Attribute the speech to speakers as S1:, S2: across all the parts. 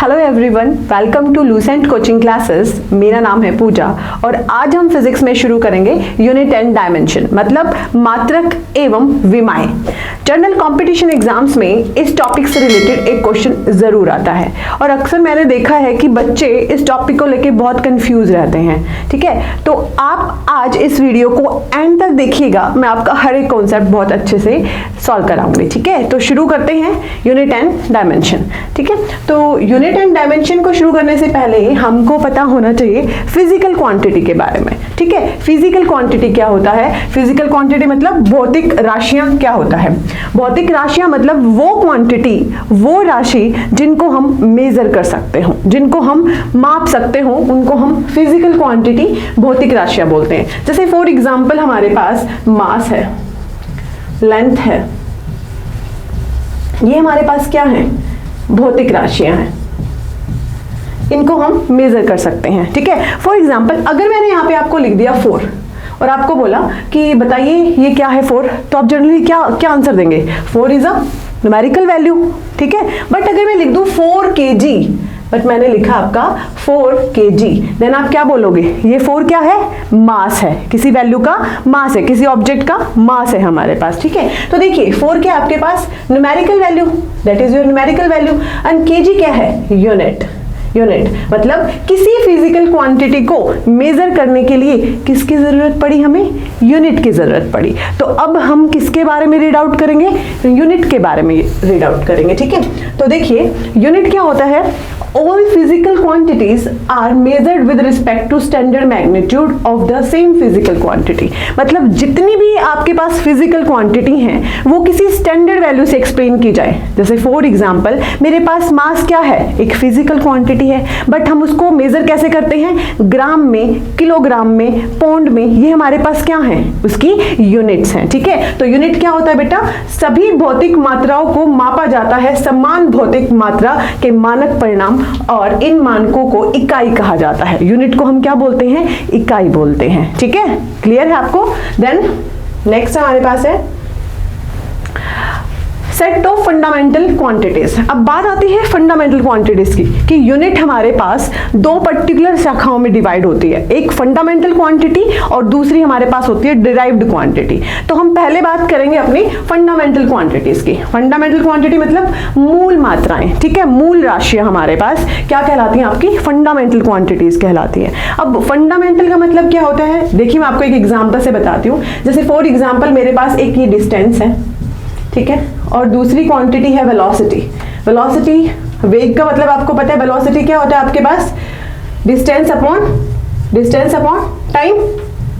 S1: Hello everyone, welcome to Lucent coaching classes. मेरा नाम है पूजा और आज हम फिजिक्स में शुरू करेंगे यूनिट एंड डायमेंशन, मतलब मात्रक एवं विमाएं। जनरल कंपटीशन एग्जाम्स में इस टॉपिक से रिलेटेड एक क्वेश्चन जरूर आता है और अक्सर मैंने देखा है कि बच्चे इस टॉपिक को लेके बहुत कंफ्यूज रहते हैं। ठीक है, तो आप आज इस वीडियो को एंड तक देखिएगा, मैं आपका हर एक कॉन्सेप्ट बहुत अच्छे से सॉल्व कराऊंगी। ठीक है, तो शुरू करते हैं यूनिट एंड डायमेंशन। ठीक है, तो यूनिट एंड डायमेंशन को शुरू करने से पहले हमको पता होना चाहिए फिजिकल क्वांटिटी के बारे में। ठीक है, फिजिकल क्वांटिटी क्या होता है? फिजिकल क्वांटिटी मतलब भौतिक राशियां क्या होता है? भौतिक राशियां मतलब वो क्वांटिटी, वो राशि जिनको हम मेजर कर सकते हो, जिनको हम माप सकते हो, उनको हम फिजिकल क्वांटिटी, भौतिक राशियां बोलते हैं। जैसे फॉर एग्जांपल हमारे पास मास है, लेंथ है, ये हमारे पास क्या है? भौतिक राशियां हैं, इनको हम मेजर कर सकते हैं। ठीक है, फॉर एग्जांपल अगर मैंने यहाँ पे आपको लिख दिया 4 और आपको बोला कि बताइए ये क्या है 4, तो आप जनरली क्या आंसर देंगे? 4 इज अ न्यूमेरिकल वैल्यू। ठीक है, बट अगर मैं लिख दूं 4 kg, बट मैंने लिखा आपका 4 kg, देन आप क्या बोलोगे? ये 4 क्या है? मास है, किसी वैल्यू का मास है, किसी ऑब्जेक्ट का मास है हमारे पास। ठीक है, तो देखिए 4 क्या आपके पास? Numerical value, that is your numerical value. And kg क्या है? यूनिट। यूनिट मतलब किसी फिजिकल क्वांटिटी को मेजर करने के लिए किसकी जरूरत पड़ी? हमें यूनिट की जरूरत पड़ी। तो अब हम किसके बारे में रीड आउट करेंगे? यूनिट के बारे में रीड आउट करेंगे। ठीक है, तो देखिए यूनिट क्या होता है? All physical quantities are measured with respect to standard magnitude of the same physical quantity। मतलब जितनी भी आपके पास फिजिकल क्वांटिटी हैं वो किसी स्टैंडर्ड वैल्यू से एक्सप्लेन की जाए। जैसे फॉर एग्जांपल मेरे पास मास क्या है? एक फिजिकल क्वांटिटी है, बट हम उसको मेजर कैसे करते हैं? ग्राम में, किलोग्राम में, पाउंड में। ये हमारे पास क्या है? उसकी यूनिट्स हैं। ठीक है, तो यूनिट क्या होता है बेटा? सभी भौतिक मात्राओं को मापा जाता है समान भौतिक मात्रा के मानक परिणाम, और इन मानकों को इकाई कहा जाता है। यूनिट को हम क्या बोलते हैं? इकाई बोलते हैं। ठीक है, क्लियर है आपको? देन नेक्स्ट हमारे पास है सेट ऑफ फंडामेंटल क्वांटिटीज। अब बात आती है फंडामेंटल क्वांटिटीज की कि यूनिट हमारे पास दो पर्टिकुलर शाखाओं में डिवाइड होती है, एक फंडामेंटल क्वांटिटी और दूसरी हमारे पास होती है डिराइव्ड क्वांटिटी। तो हम पहले बात करेंगे अपनी फंडामेंटल क्वांटिटीज की। फंडामेंटल क्वांटिटी मतलब मूल मात्राएं। ठीक है, मूल राशियां हमारे पास क्या कहलाती हैं? आपकी फंडामेंटल क्वांटिटीज कहलाती है। अब फंडामेंटल का मतलब क्या होता है? देखिए मैं आपको एक एग्जाम्पल से बताती हूँ। जैसे फॉर एग्जाम्पल मेरे पास एक ये डिस्टेंस है, ठीक है, और दूसरी क्वांटिटी है वेलोसिटी। वेलोसिटी वेग का मतलब आपको पता है वेलोसिटी क्या होता है आपके पास? Distance upon time.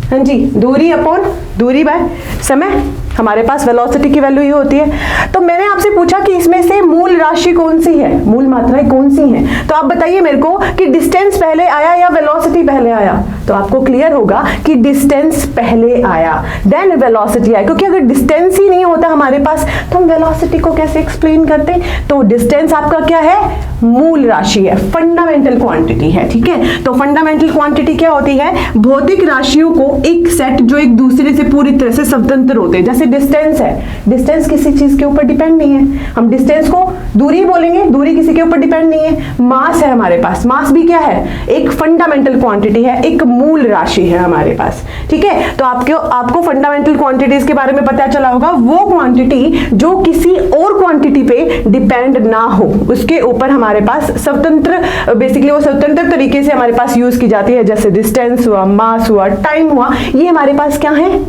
S1: हाँ जी, दूरी अपॉन दूरी बाय समय। हमारे पास वेलोसिटी की वैल्यू ये होती है। तो मैंने आपसे पूछा कि इसमें से मूल राशि कौन सी है, मूल मात्राएं कौन सी हैं? तो आप बताइए मेरे को कि डिस्टेंस पहले आया या वेलोसिटी पहले आया? तो आपको क्लियर होगा कि डिस्टेंस पहले आया, देन वेलोसिटी आया, क्योंकि अगर डिस्टेंस ही नहीं होता हमारे पास तो हम वेलोसिटी को कैसे एक्सप्लेन करते? तो डिस्टेंस आपका क्या है? मूल राशि है, फंडामेंटल क्वांटिटी है। ठीक है, तो फंडामेंटल क्वांटिटी क्या होती है? भौतिक राशियों को एक सेट जो एक दूसरे से पूरी तरह से स्वतंत्र होते हैं। जैसे डिस्टेंस है, डिस्टेंस किसी चीज के ऊपर डिपेंड नहीं है, हम डिस्टेंस को दूरी बोलेंगे, दूरी किसी के ऊपर डिपेंड नहीं है। मास है हमारे पास, मास भी क्या है? एक फंडामेंटल क्वांटिटी है, एक मूल राशि है हमारे पास। ठीक है, तो आपको फंडामेंटल क्वांटिटीज के बारे में पता चला होगा, वो क्वांटिटी जो किसी और क्वांटिटी पे डिपेंड ना हो, उसके ऊपर हमारे पास स्वतंत्र, बेसिकली वो स्वतंत्र तरीके से हमारे पास यूज की जाती है। जैसे डिस्टेंस हुआ, मास हुआ, टाइम हुआ, ये हमारे पास क्या है?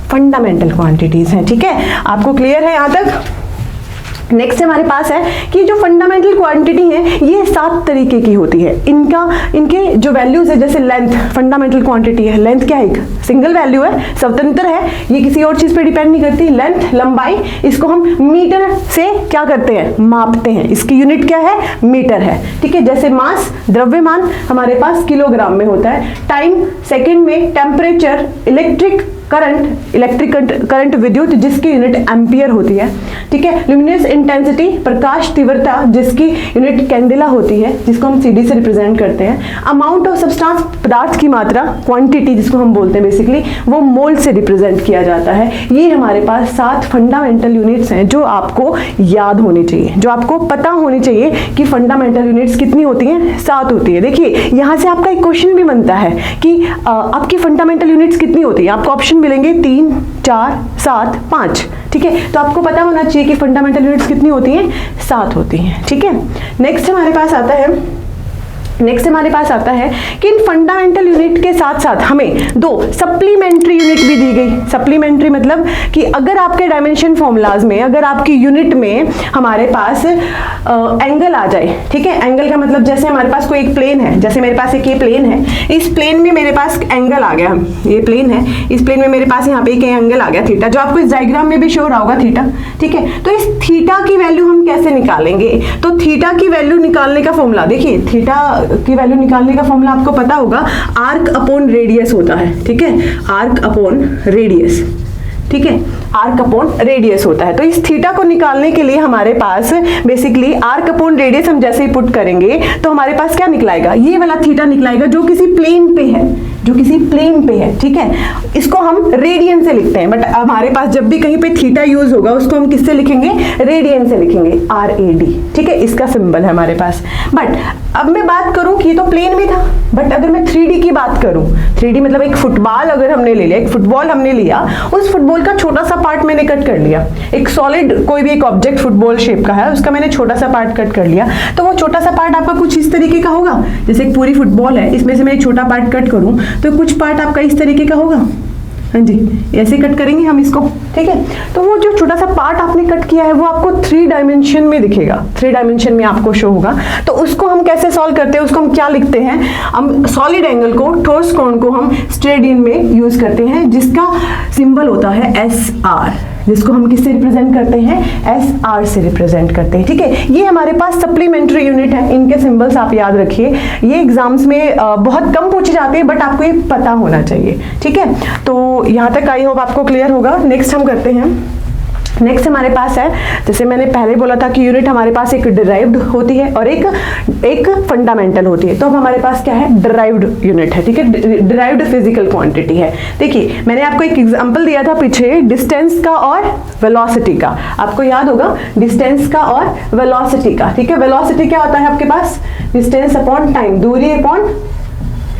S1: फंडामेंटल क्वांटिटीज हैं। ठीक है, आपको क्लियर है यहां तक? नेक्स्ट हमारे पास है कि जो फंडामेंटल क्वांटिटी है ये 7 तरीके की होती है। इनके जो वैल्यूज है, जैसे लेंथ फंडामेंटल क्वांटिटी है। लेंथ क्या है? एक सिंगल वैल्यू है, स्वतंत्र है, ये किसी और चीज पे डिपेंड नहीं करती। लेंथ लंबाई, इसको हम मीटर से क्या करते हैं? मापते हैं। इसकी यूनिट क्या है? मीटर है। ठीक है, जैसे मास द्रव्यमान हमारे पास किलोग्राम में होता है, टाइम सेकेंड में, temperature, electric current, electric current विद्युत जिसकी यूनिट एम्पियर होती है, ठीक है। ल्यूमिनस इंटेंसिटी प्रकाश तीव्रता जिसकी यूनिट कैंडेला होती है, जिसको हम CD से रिप्रेजेंट करते हैं। अमाउंट ऑफ सब्सटेंस पदार्थ की मात्रा, क्वांटिटी जिसको हम बोलते हैं बेसिकली, वो मोल से रिप्रेजेंट किया जाता है। ये हमारे पास 7 फंडामेंटल यूनिट्स हैं जो आपको याद होनी चाहिए, जो आपको पता होनी चाहिए कि फंडामेंटल यूनिट्स कितनी होती हैं, 7 होती है। देखिए यहाँ से आपका एक क्वेश्चन भी बनता है कि आपकी फंडामेंटल यूनिट्स कितनी होती है। आपको ऑप्शन मिलेंगे 3, 4, 7, 5, ठीक है। तो आपको पता होना चाहिए कि फंडामेंटल यूनिट्स कितनी होती हैं, 7 होती हैं, ठीक है। नेक्स्ट हमारे पास आता है कि इन फंडामेंटल यूनिट के साथ साथ हमें 2 सप्लीमेंट्री यूनिट भी दी गई। सप्लीमेंट्री मतलब कि अगर आपके डायमेंशन फॉर्मूलाज में, अगर आपकी यूनिट में हमारे पास एंगल आ जाए, ठीक है। एंगल का मतलब जैसे हमारे पास कोई एक प्लेन है, जैसे मेरे पास एक ये प्लेन है, इस प्लेन में मेरे पास एंगल आ गया, ये प्लेन है, इस प्लेन में मेरे पास यहाँ पे एक एंगल आ गया थीटा, जो आपको इस डायग्राम में भी शो रहा होगा थीटा, ठीक है। तो इस थीटा की वैल्यू हम कैसे निकालेंगे? तो थीटा की वैल्यू निकालने का फॉर्मूला देखिए, थीटा की वैल्यू निकालने का फॉर्मूला आपको पता होगा, आर्क अपॉन रेडियस होता है, ठीक है। आर्क अपॉन रेडियस, ठीक है, आर्क अपॉन रेडियस होता है। तो इस थीटा को निकालने के लिए हमारे पास बेसिकली आर्क अपॉन रेडियस हम जैसे ही पुट करेंगे तो हमारे पास क्या निकलाएगा, ये वाला थीटा निकलाएगा जो किसी प्लेन पे है, जो किसी प्लेन पे है, ठीक है। इसको हम रेडियन से लिखते हैं, बट हमारे पास जब भी कहीं पे थीटा यूज होगा उसको हम किससे लिखेंगे, रेडियन से लिखेंगे, RAD, ठीक है, इसका सिंबल है हमारे पास। बट अब मैं बात करूं कि ये तो प्लेन में था, बट अगर मैं 3D की बात करूं, 3D मतलब एक फुटबॉल अगर हमने ले लिया, एक फुटबॉल हमने लिया, उस फुटबॉल का छोटा सा पार्ट मैंने कट कर लिया, एक सॉलिड कोई भी एक ऑब्जेक्ट फुटबॉल शेप का है, उसका मैंने छोटा सा पार्ट कट कर लिया, तो वो छोटा सा पार्ट आपका कुछ इस तरीके का होगा। जैसे एक पूरी फुटबॉल है, इसमें से मैं एक छोटा पार्ट कट करूं तो कुछ पार्ट आपका इस तरीके का होगा, हाँ जी, ऐसे कट करेंगे हम इसको, ठीक है। तो वो जो छोटा सा पार्ट आपने कट किया है वो आपको 3 डायमेंशन में दिखेगा, 3 डायमेंशन में आपको शो होगा। तो उसको हम कैसे सॉल्व करते हैं, उसको हम क्या लिखते हैं, हम सॉलिड एंगल को, ठोस कोण को हम स्ट्रेडियन में यूज करते हैं, जिसका सिंबल होता है SR, जिसको हम किससे रिप्रेजेंट करते हैं, SR से रिप्रेजेंट करते हैं, ठीक है। ये हमारे पास सप्लीमेंट्री यूनिट है, इनके सिंबल्स आप याद रखिए, ये एग्जाम्स में बहुत कम पूछे जाते हैं, बट आपको ये पता होना चाहिए, ठीक है। तो यहाँ तक आई होप आपको क्लियर होगा। नेक्स्ट हम करते हैं, नेक्स्ट हमारे पास है, जैसे मैंने पहले बोला था कि यूनिट हमारे पास एक डिराइव्ड होती है और एक फंडामेंटल होती है। तो अब हमारे पास क्या है, डिराइव्ड यूनिट है, ठीक है, डिराइव्ड फिजिकल क्वांटिटी है। देखिए मैंने आपको एक एग्जांपल दिया था पीछे, डिस्टेंस का और वेलोसिटी का, आपको याद होगा, डिस्टेंस का और वेलोसिटी का, ठीक है। वेलोसिटी क्या होता है आपके पास, डिस्टेंस अपॉन टाइम, दूरी अपॉन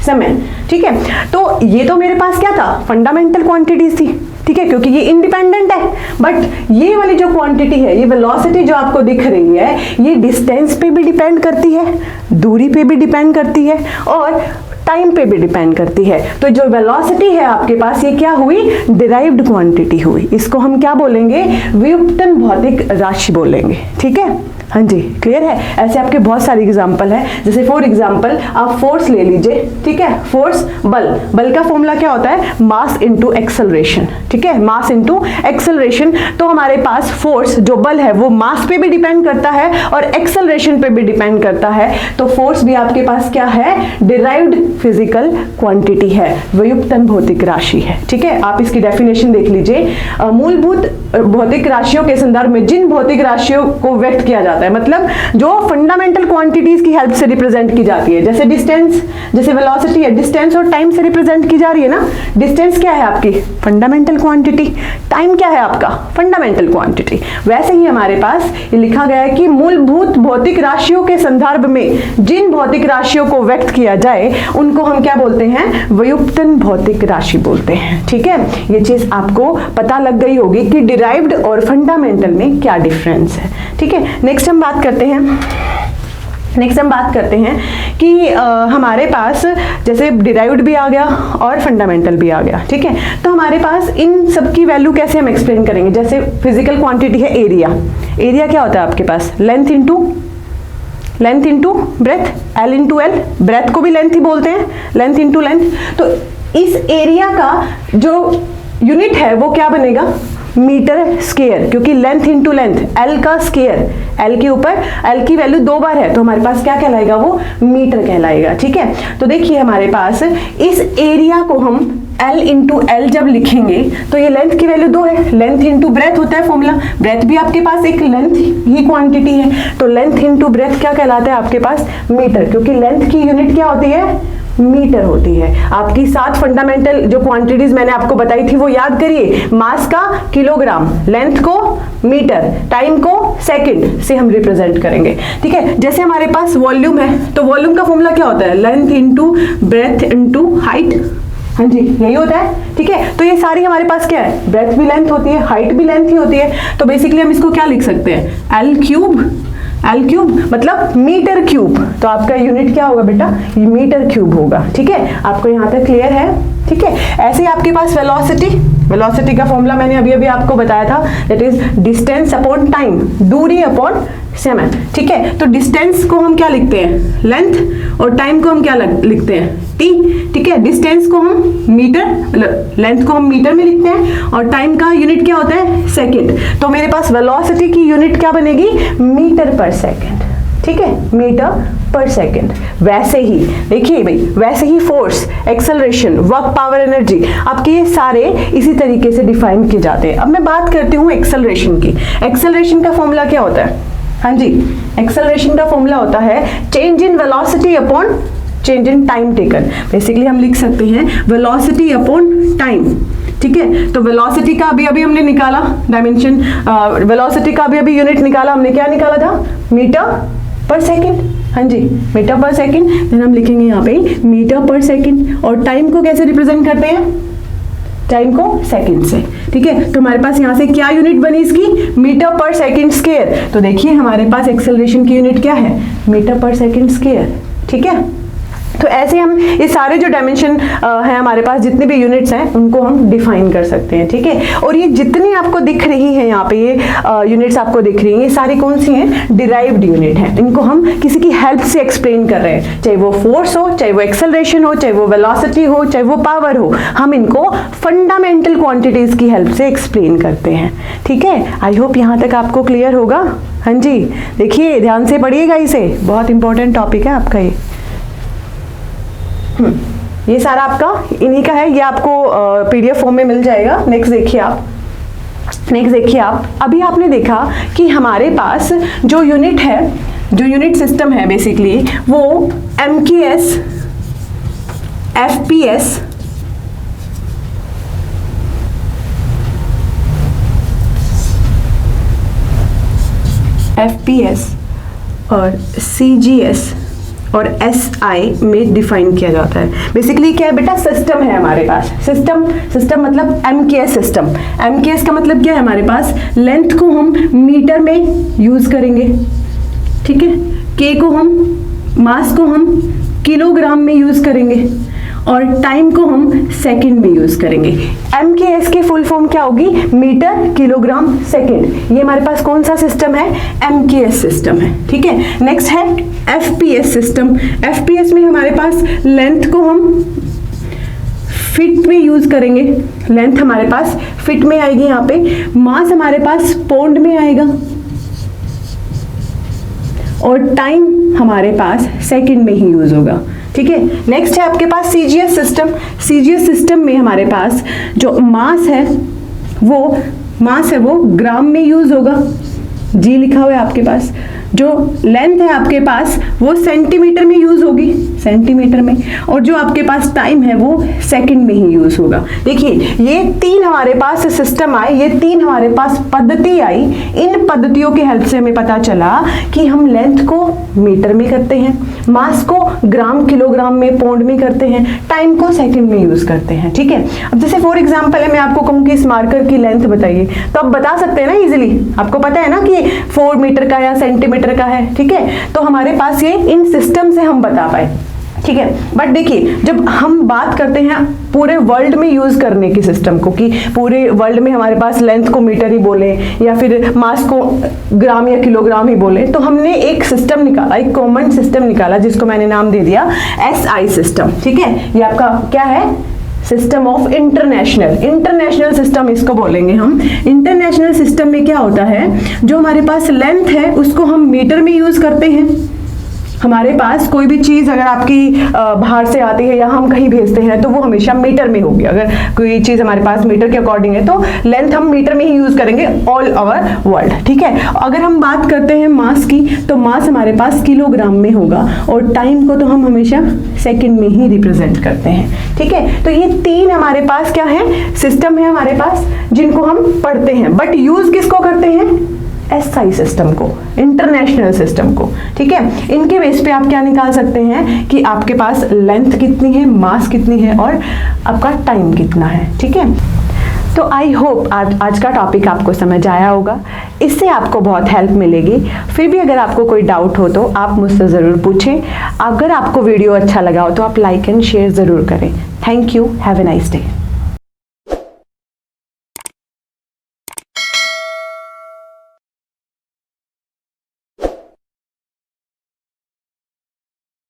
S1: समय, ठीक है। तो ये तो मेरे पास क्या था, फंडामेंटल क्वांटिटीज थी, ठीक है, क्योंकि ये इंडिपेंडेंट है। बट ये वाली जो क्वांटिटी है, ये वेलोसिटी जो आपको दिख रही है, ये डिस्टेंस पे भी डिपेंड करती है, दूरी पे भी डिपेंड करती है और टाइम पे भी डिपेंड करती है। तो जो वेलोसिटी है आपके पास, ये क्या हुई, डिराइव्ड क्वांटिटी हुई। इसको हम क्या बोलेंगे, व्युत्पन्न भौतिक राशि बोलेंगे, ठीक है। हाँ जी, क्लियर है। ऐसे आपके बहुत सारे एग्जाम्पल है, जैसे फॉर एग्जाम्पल आप फोर्स ले लीजिए, ठीक है। फोर्स, बल का फॉर्मूला क्या होता है, मास इनटू एक्सेलरेशन, ठीक है, मास इनटू एक्सेलरेशन। तो हमारे पास फोर्स जो बल है वो मास पे भी डिपेंड करता है और एक्सेलरेशन पे भी डिपेंड करता है। तो फोर्स भी आपके पास क्या है, डिराइव्ड फिजिकल क्वांटिटी है, व्युत्पन्न भौतिक राशि है, ठीक है। आप इसकी डेफिनेशन देख लीजिए, मूलभूत भौतिक राशियों के संदर्भ में जिन भौतिक राशियों को व्यक्त किया जाता है, मतलब जो फंडामेंटल क्वांटिटीज की हेल्प से रिप्रेजेंट की जाती है, जैसे डिस्टेंस, जैसे वेलोसिटी है, डिस्टेंस और टाइम से रिप्रेजेंट की जा रही है ना। डिस्टेंस क्या है आपकी, फंडामेंटल क्वांटिटी, टाइम क्या है आपका, फंडामेंटल क्वांटिटी। वैसे ही हमारे पास ये लिखा गया है कि मूलभूत भौतिक राशियों के संदर्भ में जिन भौतिक राशियों को व्यक्त किया जाए उनको हम क्या बोलते हैं, व्युत्पन्न भौतिक राशि बोलते हैं, ठीक है। ये चीज आपको पता लग गई होगी कि डिराइव्ड और फंडामेंटल में क्या डिफरेंस है, ठीक है। नेक्स्ट हम बात करते हैं कि हमारे पास जैसे डिराइव्ड भी आ गया और फंडामेंटल भी आ गया, ठीक है। तो हमारे पास इन सब की वैल्यू कैसे हम एक्सप्लेन करेंगे। जैसे फिजिकल क्वांटिटी है एरिया, एरिया क्या होता है आपके पास, length into breadth, L into L, breadth को भी लेंथ ही बोलते हैं, लेंथ इंटू लेंथ। तो इस एरिया का जो यूनिट है वो क्या बनेगा, मीटर स्क्वायर, क्योंकि लेंथ इंटू लेंथ, एल का स्क्वायर, एल के ऊपर एल की वैल्यू 2 बार है तो हमारे पास क्या कहलाएगा, वो मीटर कहलाएगा। ठीक है, तो देखिए हमारे पास इस एरिया को हम L इंटू एल जब लिखेंगे तो ये लेंथ की वैल्यू 2 है, लेंथ इंटू ब्रेथ होता है फॉर्मूला, ब्रेथ भी आपके पास एक लेंथ ही क्वांटिटी है, तो लेंथ इंटू ब्रेथ क्या कहलाता है आपके पास, मीटर, क्योंकि लेंथ की यूनिट क्या होती है, मीटर होती है। आपकी 7 फंडामेंटल जो क्वांटिटीज मैंने आपको बताई थी वो याद करिए, मास का किलोग्राम, लेंथ को मीटर, टाइम को सेकंड से हम रिप्रेजेंट करेंगे। ठीक है, जैसे हमारे पास वॉल्यूम है तो वॉल्यूम का फॉर्मूला क्या होता है, length into breath into height, हाँ जी यही होता है। ठीक है, तो ये सारी हमारे पास क्या है, ब्रेथ भी लेंथ होती है, हाइट भी लेंथ ही होती है, तो बेसिकली हम इसको क्या लिख सकते हैं, एल क्यूब मतलब मीटर क्यूब, तो आपका यूनिट क्या होगा बेटा, ये मीटर क्यूब होगा। ठीक है, आपको यहाँ तक क्लियर है। ठीक है, ऐसे ही आपके पास वेलोसिटी का फॉर्मूला मैंने अभी अभी आपको बताया था, that is distance upon time, दूरी अपॉन समय। ठीक है, तो डिस्टेंस को हम क्या लिखते हैं, लेंथ, और टाइम को हम क्या लिखते हैं, टी। ठीक है, डिस्टेंस को हम मीटर, लेंथ को हम मीटर में लिखते हैं और टाइम का यूनिट क्या होता है, सेकंड। तो मेरे पास वेलोसिटी की यूनिट क्या बनेगी, मीटर पर सेकंड। ठीक है, मीटर पर सेकंड। वैसे ही देखिए भाई, वैसे ही force, acceleration, work power, energy, आपके ये सारे इसी तरीके से डिफाइन किए जाते हैं। अब मैं बात करती हूँ एक्सेलरेशन की। एक्सेलरेशन का फॉर्मूला क्या होता है, हाँ जी, एक्सेलरेशन का फॉर्मूला होता है change in velocity upon change in time taken. Basically हम लिख सकते हैं वेलोसिटी अपॉन टाइम। ठीक है, तो वेलोसिटी का अभी हमने निकाला डायमेंशन, वेलोसिटी का अभी यूनिट निकाला हमने, क्या निकाला था, मीटर पर सेकंड। हाँ जी, मीटर पर सेकंड, देन हम लिखेंगे यहाँ पे मीटर पर सेकंड। और टाइम को कैसे रिप्रेजेंट करते हैं, टाइम को सेकंड से। ठीक है, तो हमारे पास यहाँ से क्या यूनिट बनी इसकी, मीटर पर सेकंड स्क्वायर। तो देखिए हमारे पास एक्सेलरेशन की यूनिट क्या है, मीटर पर सेकंड स्क्वायर। ठीक है, तो ऐसे हम ये सारे जो डायमेंशन है हमारे पास, जितने भी यूनिट्स हैं उनको हम डिफाइन कर सकते हैं। ठीक है, और ये जितनी आपको दिख रही है यहाँ पे, ये यूनिट्स आपको दिख रही हैं, ये सारी कौन सी हैं, डिराइव्ड यूनिट हैं। इनको हम किसी की हेल्प से एक्सप्लेन कर रहे हैं, चाहे वो फोर्स हो, चाहे वो एक्सेलरेशन हो, चाहे वो वेलोसिटी हो, चाहे वो पावर हो, हम इनको फंडामेंटल क्वांटिटीज की हेल्प से एक्सप्लेन करते हैं। ठीक है, आई होप यहाँ तक आपको क्लियर होगा। हाँ जी, देखिए ध्यान से पढ़िएगा इसे, बहुत इंपॉर्टेंट टॉपिक है आपका ये सारा आपका इन्हीं का है, ये आपको पीडीएफ फॉर्म में मिल जाएगा। नेक्स्ट देखिए आप, अभी आपने देखा कि हमारे पास जो यूनिट है, जो यूनिट सिस्टम है बेसिकली, वो एमकेएस, एफपीएस और सीजीएस और एसआई में डिफाइन किया जाता है। बेसिकली क्या है बेटा, सिस्टम है हमारे पास, सिस्टम मतलब एमकेएस सिस्टम। एमकेएस का मतलब क्या है, हमारे पास लेंथ को हम मीटर में यूज करेंगे। ठीक है, के को हम, मास को हम किलोग्राम में यूज करेंगे और टाइम को हम सेकंड में यूज करेंगे। एमकेएस की फुल फॉर्म क्या होगी, मीटर किलोग्राम सेकंड। ये हमारे पास कौन सा सिस्टम है, एमकेएस सिस्टम है। ठीक है, नेक्स्ट है एफपीएस सिस्टम। एफपीएस में हमारे पास लेंथ को हम फीट में यूज करेंगे, लेंथ हमारे पास फीट में आएगी यहाँ पे, मास हमारे पास पाउंड में आएगा और टाइम हमारे पास सेकंड में ही यूज होगा। ठीक है, नेक्स्ट है आपके पास सीजीएस सिस्टम। सीजीएस सिस्टम में हमारे पास जो मास है वो ग्राम में यूज होगा, जी लिखा हुआ है आपके पास। जो लेंथ है आपके पास वो सेंटीमीटर में यूज होगी, सेंटीमीटर में, और जो आपके पास टाइम है वो सेकंड में ही यूज होगा। देखिए ये 3 हमारे पास सिस्टम आए, ये 3 हमारे पास पद्धति आई। इन पद्धतियों की हेल्प से हमें पता चला कि हम लेंथ को मीटर में करते हैं, मास को ग्राम किलोग्राम में पाउंड में करते हैं, टाइम को सेकंड में यूज करते हैं। ठीक है, अब जैसे फॉर एग्जांपल है, मैं आपको कहूँ कि इस मार्कर की लेंथ बताइए, तो आप बता सकते हैं ना इजीली, आपको पता है ना कि 4 मीटर का या सेंटीमीटर का है। ठीक है, तो हमारे पास ये इन सिस्टम से हम बता पाए। ठीक है, बट देखिए जब हम बात करते हैं पूरे वर्ल्ड में यूज करने की सिस्टम को, कि पूरे वर्ल्ड में हमारे पास लेंथ को मीटर ही बोले या फिर मास को ग्राम या किलोग्राम ही बोले, तो हमने एक सिस्टम निकाला, एक कॉमन सिस्टम निकाला जिसको मैंने नाम दे दिया एसआई सिस्टम। ठीक है, ये आपका क्या है, सिस्टम ऑफ इंटरनेशनल सिस्टम इसको बोलेंगे हम। इंटरनेशनल सिस्टम में क्या होता है, जो हमारे पास लेंथ है उसको हम मीटर में यूज करते हैं। हमारे पास कोई भी चीज अगर आपकी बाहर से आती है या हम कहीं भेजते हैं तो वो हमेशा मीटर में होगी। अगर कोई चीज हमारे पास मीटर के अकॉर्डिंग है तो लेंथ हम मीटर में ही यूज करेंगे ऑल ओवर वर्ल्ड, ठीक है। अगर हम बात करते हैं मास की, तो मास हमारे पास किलोग्राम में होगा और टाइम को तो हम हमेशा सेकंड में ही रिप्रेजेंट करते हैं, ठीक है। तो ये 3 हमारे पास क्या है, सिस्टम है हमारे पास जिनको हम पढ़ते हैं, बट यूज किसको करते हैं, एसआई सिस्टम को, इंटरनेशनल सिस्टम को, ठीक है। इनके बेस पे आप क्या निकाल सकते हैं कि आपके पास लेंथ कितनी है, मास कितनी है और आपका टाइम कितना है, ठीक है। तो आई होप आज का टॉपिक आपको समझ आया होगा, इससे आपको बहुत हेल्प मिलेगी। फिर भी अगर आपको कोई डाउट हो तो आप मुझसे ज़रूर पूछें। अगर आपको वीडियो अच्छा लगा हो तो आप लाइक एंड शेयर ज़रूर करें। Thank you, have a nice day.